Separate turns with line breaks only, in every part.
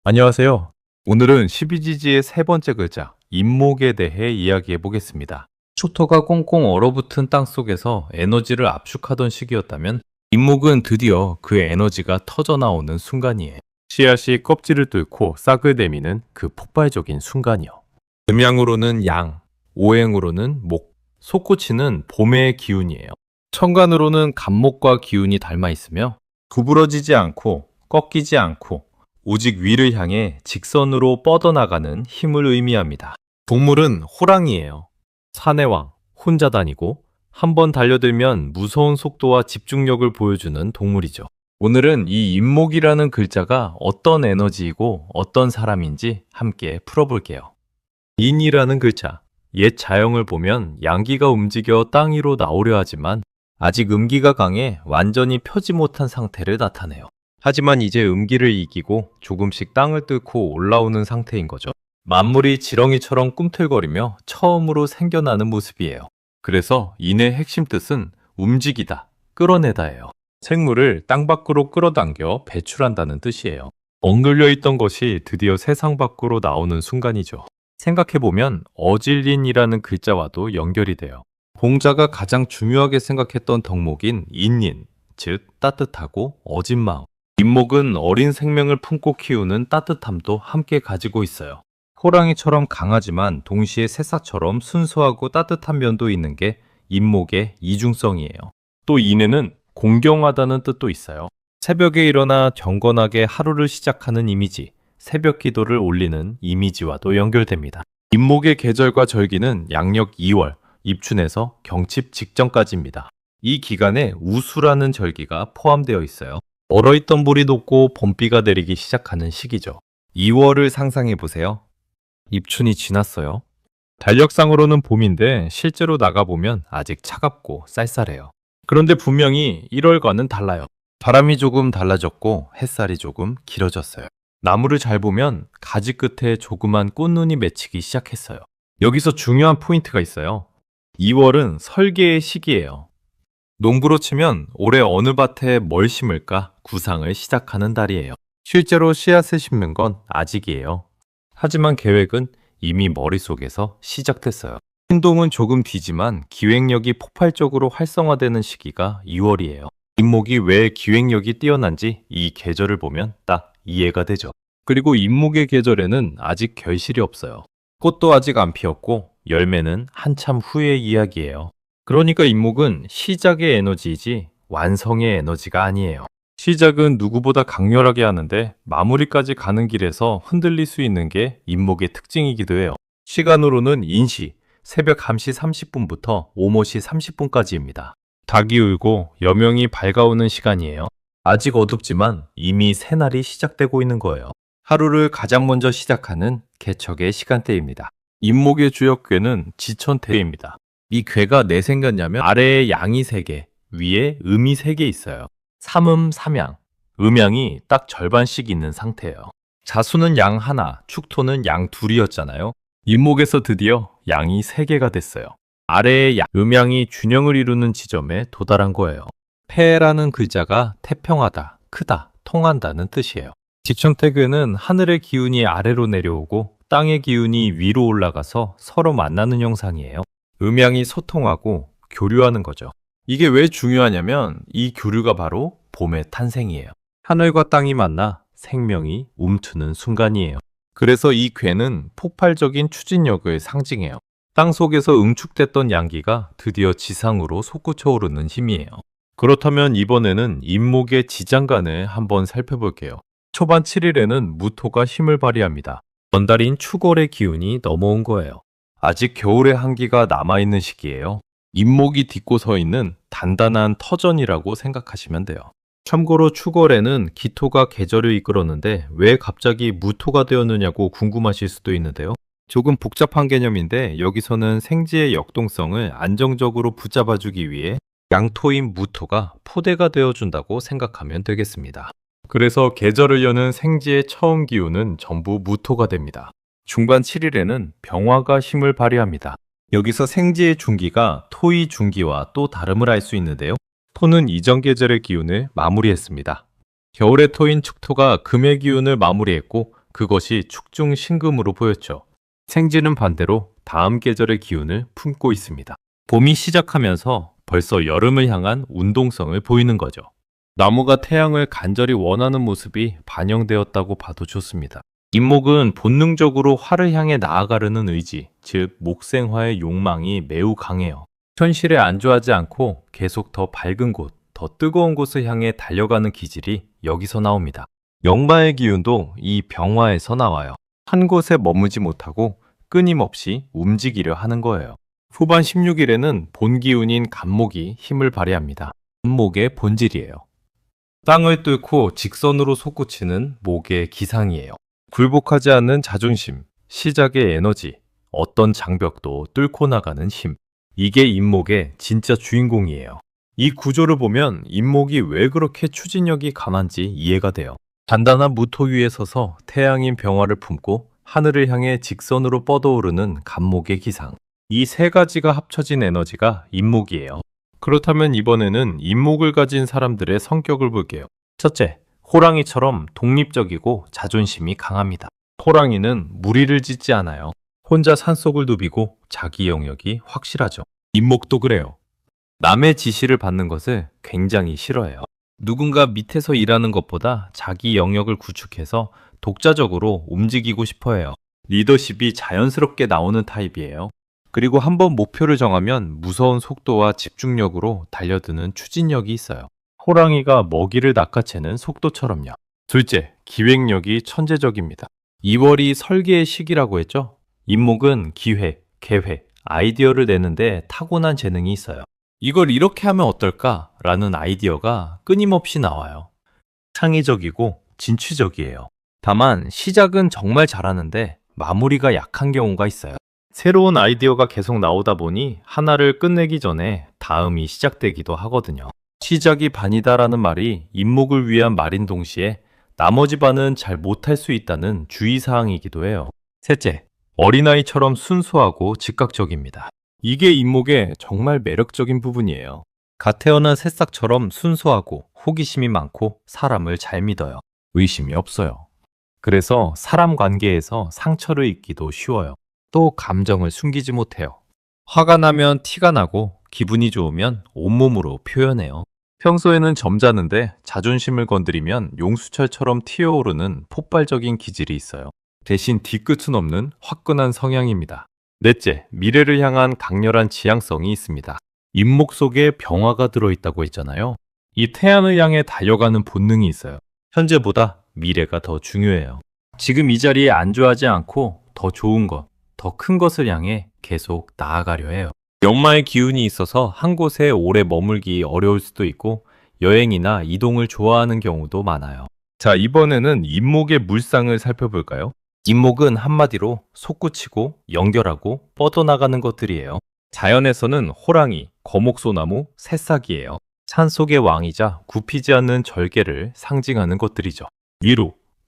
안녕하세요. 오늘은 12지지의 세 번째 글자, 임목에 대해 이야기해 보겠습니다. 초토가 꽁꽁 얼어붙은 땅 속에서 에너지를 압축하던 시기였다면 임목은 드디어 그 에너지가 터져 나오는 순간이에요. 씨앗이 껍질을 뚫고 싹을 내미는 그 폭발적인 순간이요. 음양으로는 양, 오행으로는 목, 솟구치는 봄의 기운이에요. 천간으로는 간목과 기운이 닮아 있으며 구부러지지 않고 꺾이지 않고 오직 위를 향해 직선으로 뻗어나가는 힘을 의미합니다. 동물은 호랑이예요. 산의 왕, 혼자 다니고 한번 달려들면 무서운 속도와 집중력을 보여주는 동물이죠. 오늘은 이 임목이라는 글자가 어떤 에너지이고 어떤 사람인지 함께 풀어볼게요. 인이라는 글자, 옛 자영을 보면 양기가 움직여 땅 위로 나오려 하지만 아직 음기가 강해 완전히 펴지 못한 상태를 나타내요. 하지만 이제 음기를 이기고 조금씩 땅을 뚫고 올라오는 상태인 거죠. 만물이 지렁이처럼 꿈틀거리며 처음으로 생겨나는 모습이에요. 그래서 인의 핵심 뜻은 움직이다, 끌어내다예요. 생물을 땅 밖으로 끌어당겨 배출한다는 뜻이에요. 엉글려 있던 것이 드디어 세상 밖으로 나오는 순간이죠. 생각해보면 어질린이라는 글자와도 연결이 돼요. 공자가 가장 중요하게 생각했던 덕목인 인인, 즉 따뜻하고 어진 마음. 임목은 어린 생명을 품고 키우는 따뜻함도 함께 가지고 있어요. 호랑이처럼 강하지만 동시에 새싹처럼 순수하고 따뜻한 면도 있는 게 임목의 이중성이에요. 또 인에는 공경하다는 뜻도 있어요. 새벽에 일어나 경건하게 하루를 시작하는 이미지, 새벽 기도를 올리는 이미지와도 연결됩니다. 임목의 계절과 절기는 양력 2월, 입춘에서 경칩 직전까지입니다. 이 기간에 우수라는 절기가 포함되어 있어요. 얼어있던 물이 녹고 봄비가 내리기 시작하는 시기죠. 2월을 상상해 보세요. 입춘이 지났어요. 달력상으로는 봄인데 실제로 나가보면 아직 차갑고 쌀쌀해요. 그런데 분명히 1월과는 달라요. 바람이 조금 달라졌고 햇살이 조금 길어졌어요. 나무를 잘 보면 가지 끝에 조그만 꽃눈이 맺히기 시작했어요. 여기서 중요한 포인트가 있어요. 2월은 설계의 시기예요. 농부로 치면 올해 어느 밭에 뭘 심을까 구상을 시작하는 달이에요. 실제로 씨앗을 심는 건 아직이에요. 하지만 계획은 이미 머릿속에서 시작됐어요. 행동은 조금 뒤지만 기획력이 폭발적으로 활성화되는 시기가 2월이에요. 임목이 왜 기획력이 뛰어난지 이 계절을 보면 딱 이해가 되죠. 그리고 임목의 계절에는 아직 결실이 없어요. 꽃도 아직 안 피었고 열매는 한참 후의 이야기예요. 그러니까 임목은 시작의 에너지이지 완성의 에너지가 아니에요. 시작은 누구보다 강렬하게 하는데 마무리까지 가는 길에서 흔들릴 수 있는 게 임목의 특징이기도 해요. 시간으로는 인시, 새벽 1시 30분부터 오모시 30분까지입니다. 닭이 울고 여명이 밝아오는 시간이에요. 아직 어둡지만 이미 새날이 시작되고 있는 거예요. 하루를 가장 먼저 시작하는 개척의 시간대입니다. 임목의 주역괴는 지천태입니다. 이 괴가 왜 생겼냐면 아래에 양이 3개, 위에 음이 3개 있어요. 삼음, 삼양. 음양이 딱 절반씩 있는 상태예요. 자수는 양 하나, 축토는 양 둘이었잖아요. 임목에서 드디어 양이 3개가 됐어요. 아래에 음양이 균형을 이루는 지점에 도달한 거예요. 폐라는 글자가 태평하다, 크다, 통한다는 뜻이에요. 지천태괴는 하늘의 기운이 아래로 내려오고 땅의 기운이 위로 올라가서 서로 만나는 형상이에요. 음양이 소통하고 교류하는 거죠. 이게 왜 중요하냐면 이 교류가 바로 봄의 탄생이에요. 하늘과 땅이 만나 생명이 움트는 순간이에요. 그래서 이 괴는 폭발적인 추진력을 상징해요. 땅 속에서 응축됐던 양기가 드디어 지상으로 솟구쳐 오르는 힘이에요. 그렇다면 이번에는 임목의 지장간을 한번 살펴볼게요. 초반 7일에는 무토가 힘을 발휘합니다. 전달인 추골의 기운이 넘어온 거예요. 아직 겨울의 한기가 남아있는 시기예요. 임목이 딛고 서 있는 단단한 터전이라고 생각하시면 돼요. 참고로 추골에는 기토가 계절을 이끌었는데 왜 갑자기 무토가 되었느냐고 궁금하실 수도 있는데요. 조금 복잡한 개념인데 여기서는 생지의 역동성을 안정적으로 붙잡아주기 위해 양토인 무토가 포대가 되어준다고 생각하면 되겠습니다. 그래서 계절을 여는 생지의 처음 기운은 전부 무토가 됩니다. 중반 7일에는 병화가 힘을 발휘합니다. 여기서 생지의 중기가 토의 중기와 또 다름을 알 수 있는데요. 토는 이전 계절의 기운을 마무리했습니다. 겨울의 토인 축토가 금의 기운을 마무리했고 그것이 축중신금으로 보였죠. 생지는 반대로 다음 계절의 기운을 품고 있습니다. 봄이 시작하면서 벌써 여름을 향한 운동성을 보이는 거죠. 나무가 태양을 간절히 원하는 모습이 반영되었다고 봐도 좋습니다. 임목은 본능적으로 화를 향해 나아가려는 의지, 즉 목생화의 욕망이 매우 강해요. 현실에 안주하지 않고 계속 더 밝은 곳, 더 뜨거운 곳을 향해 달려가는 기질이 여기서 나옵니다. 역마의 기운도 이 병화에서 나와요. 한 곳에 머무지 못하고 끊임없이 움직이려 하는 거예요. 후반 16일에는 본 기운인 간목이 힘을 발휘합니다. 간목의 본질이에요. 땅을 뚫고 직선으로 솟구치는 목의 기상이에요. 굴복하지 않는 자존심, 시작의 에너지, 어떤 장벽도 뚫고 나가는 힘. 이게 임목의 진짜 주인공이에요. 이 구조를 보면 임목이 왜 그렇게 추진력이 강한지 이해가 돼요. 단단한 무토 위에 서서 태양인 병화를 품고 하늘을 향해 직선으로 뻗어오르는 간목의 기상. 이 세 가지가 합쳐진 에너지가 임목이에요. 그렇다면 이번에는 임목을 가진 사람들의 성격을 볼게요. 첫째, 호랑이처럼 독립적이고 자존심이 강합니다. 호랑이는 무리를 짓지 않아요. 혼자 산속을 누비고 자기 영역이 확실하죠. 임목도 그래요. 남의 지시를 받는 것을 굉장히 싫어해요. 누군가 밑에서 일하는 것보다 자기 영역을 구축해서 독자적으로 움직이고 싶어 해요. 리더십이 자연스럽게 나오는 타입이에요. 그리고 한번 목표를 정하면 무서운 속도와 집중력으로 달려드는 추진력이 있어요. 호랑이가 먹이를 낚아채는 속도처럼요. 둘째, 기획력이 천재적입니다. 2월이 설계의 시기라고 했죠? 임목은 기획, 계획, 아이디어를 내는데 타고난 재능이 있어요. 이걸 이렇게 하면 어떨까? 라는 아이디어가 끊임없이 나와요. 창의적이고 진취적이에요. 다만 시작은 정말 잘하는데 마무리가 약한 경우가 있어요. 새로운 아이디어가 계속 나오다 보니 하나를 끝내기 전에 다음이 시작되기도 하거든요. 시작이 반이다라는 말이 임목을 위한 말인 동시에 나머지 반은 잘 못할 수 있다는 주의사항이기도 해요. 셋째, 어린아이처럼 순수하고 즉각적입니다. 이게 임목의 정말 매력적인 부분이에요. 갓 태어난 새싹처럼 순수하고 호기심이 많고 사람을 잘 믿어요. 의심이 없어요. 그래서 사람 관계에서 상처를 입기도 쉬워요. 또 감정을 숨기지 못해요. 화가 나면 티가 나고 기분이 좋으면 온몸으로 표현해요. 평소에는 점잖은데 자존심을 건드리면 용수철처럼 튀어오르는 폭발적인 기질이 있어요. 대신 뒤끝은 없는 화끈한 성향입니다. 넷째, 미래를 향한 강렬한 지향성이 있습니다. 임목 속에 병화가 들어있다고 했잖아요. 이 태양을 향해 달려가는 본능이 있어요. 현재보다 미래가 더 중요해요. 지금 이 자리에 안주하지 않고 더 좋은 것, 더 큰 것을 향해 계속 나아가려 해요. 역마의 기운이 있어서 한 곳에 오래 머물기 어려울 수도 있고 여행이나 이동을 좋아하는 경우도 많아요. 자, 이번에는 임목의 물상을 살펴볼까요? 임목은 한마디로 솟구치고 연결하고 뻗어나가는 것들이에요. 자연에서는 호랑이, 거목소나무, 새싹이에요. 산속의 왕이자 굽히지 않는 절개를 상징하는 것들이죠.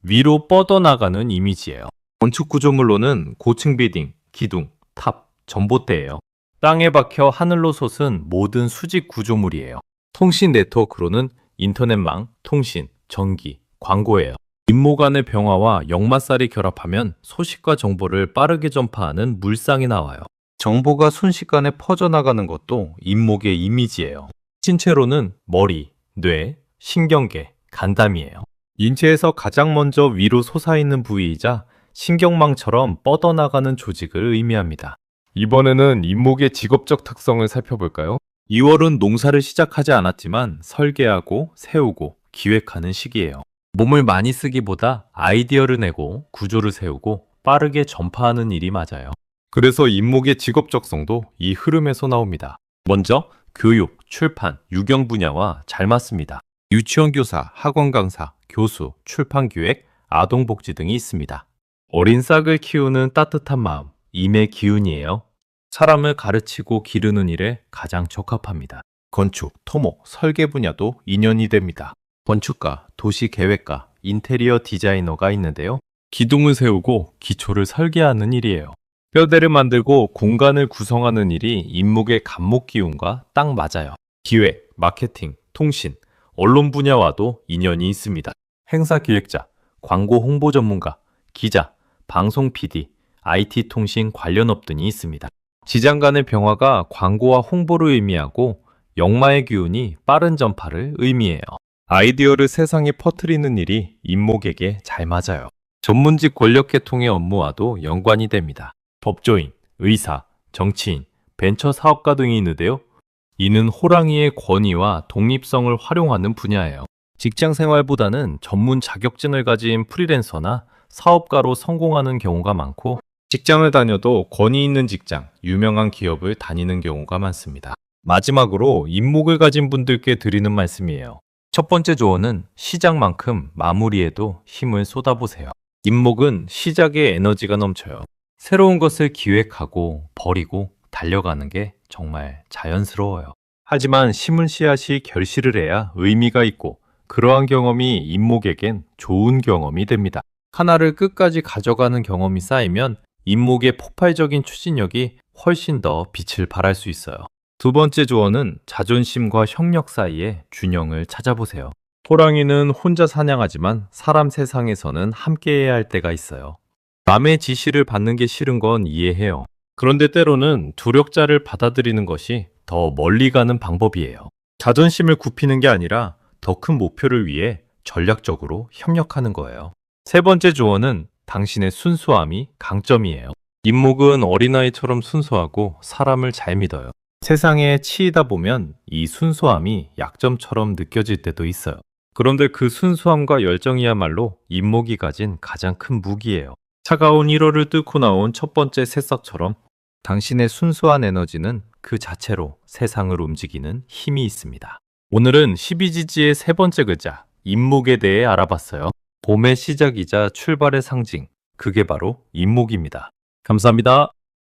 위로 뻗어나가는 이미지예요. 건축 구조물로는 고층 빌딩, 기둥, 탑, 전봇대예요. 땅에 박혀 하늘로 솟은 모든 수직 구조물이에요. 통신 네트워크로는 인터넷망, 통신, 전기, 광고예요. 임목 안의 병화와 역마살이 결합하면 소식과 정보를 빠르게 전파하는 물상이 나와요. 정보가 순식간에 퍼져나가는 것도 임목의 이미지예요. 신체로는 머리, 뇌, 신경계, 간담이에요. 인체에서 가장 먼저 위로 솟아있는 부위이자 신경망처럼 뻗어나가는 조직을 의미합니다. 이번에는 임목의 직업적 특성을 살펴볼까요? 2월은 농사를 시작하지 않았지만 설계하고 세우고 기획하는 시기예요. 몸을 많이 쓰기보다 아이디어를 내고 구조를 세우고 빠르게 전파하는 일이 맞아요. 그래서 임목의 직업적성도 이 흐름에서 나옵니다. 먼저 교육, 출판, 유경 분야와 잘 맞습니다. 유치원 교사, 학원 강사, 교수, 출판 기획, 아동복지 등이 있습니다. 어린 싹을 키우는 따뜻한 마음, 임의 기운이에요. 사람을 가르치고 기르는 일에 가장 적합합니다. 건축, 토목, 설계 분야도 인연이 됩니다. 건축가, 도시계획가, 인테리어 디자이너가 있는데요. 기둥을 세우고 기초를 설계하는 일이에요. 뼈대를 만들고 공간을 구성하는 일이 임목의 간목 기운과 딱 맞아요. 기획, 마케팅, 통신, 언론 분야와도 인연이 있습니다. 행사 기획자, 광고 홍보 전문가, 기자, 방송 PD, IT 통신 관련업 등이 있습니다. 지장 간의 병화가 광고와 홍보를 의미하고 역마의 기운이 빠른 전파를 의미해요. 아이디어를 세상에 퍼뜨리는 일이 임목에게 잘 맞아요. 전문직 권력계통의 업무와도 연관이 됩니다. 법조인, 의사, 정치인, 벤처 사업가 등이 있는데요. 이는 호랑이의 권위와 독립성을 활용하는 분야예요. 직장 생활보다는 전문 자격증을 가진 프리랜서나 사업가로 성공하는 경우가 많고, 직장을 다녀도 권위 있는 직장, 유명한 기업을 다니는 경우가 많습니다. 마지막으로 임목을 가진 분들께 드리는 말씀이에요. 첫 번째 조언은 시작만큼 마무리에도 힘을 쏟아보세요. 임목은 시작에 에너지가 넘쳐요. 새로운 것을 기획하고 버리고 달려가는 게 정말 자연스러워요. 하지만 심은 씨앗이 결실을 해야 의미가 있고, 그러한 경험이 임목에겐 좋은 경험이 됩니다. 하나를 끝까지 가져가는 경험이 쌓이면 임목의 폭발적인 추진력이 훨씬 더 빛을 발할 수 있어요. 두 번째 조언은 자존심과 협력 사이의 균형을 찾아보세요. 호랑이는 혼자 사냥하지만 사람 세상에서는 함께해야 할 때가 있어요. 남의 지시를 받는 게 싫은 건 이해해요. 그런데 때로는 두력자를 받아들이는 것이 더 멀리 가는 방법이에요. 자존심을 굽히는 게 아니라 더 큰 목표를 위해 전략적으로 협력하는 거예요. 세 번째 조언은 당신의 순수함이 강점이에요. 임목은 어린아이처럼 순수하고 사람을 잘 믿어요. 세상에 치이다 보면 이 순수함이 약점처럼 느껴질 때도 있어요. 그런데 그 순수함과 열정이야말로 임목이 가진 가장 큰 무기예요. 차가운 1월을 뚫고 나온 첫 번째 새싹처럼 당신의 순수한 에너지는 그 자체로 세상을 움직이는 힘이 있습니다. 오늘은 12지지의 세 번째 글자, 임목에 대해 알아봤어요. 봄의 시작이자 출발의 상징, 그게 바로 임목입니다. 감사합니다.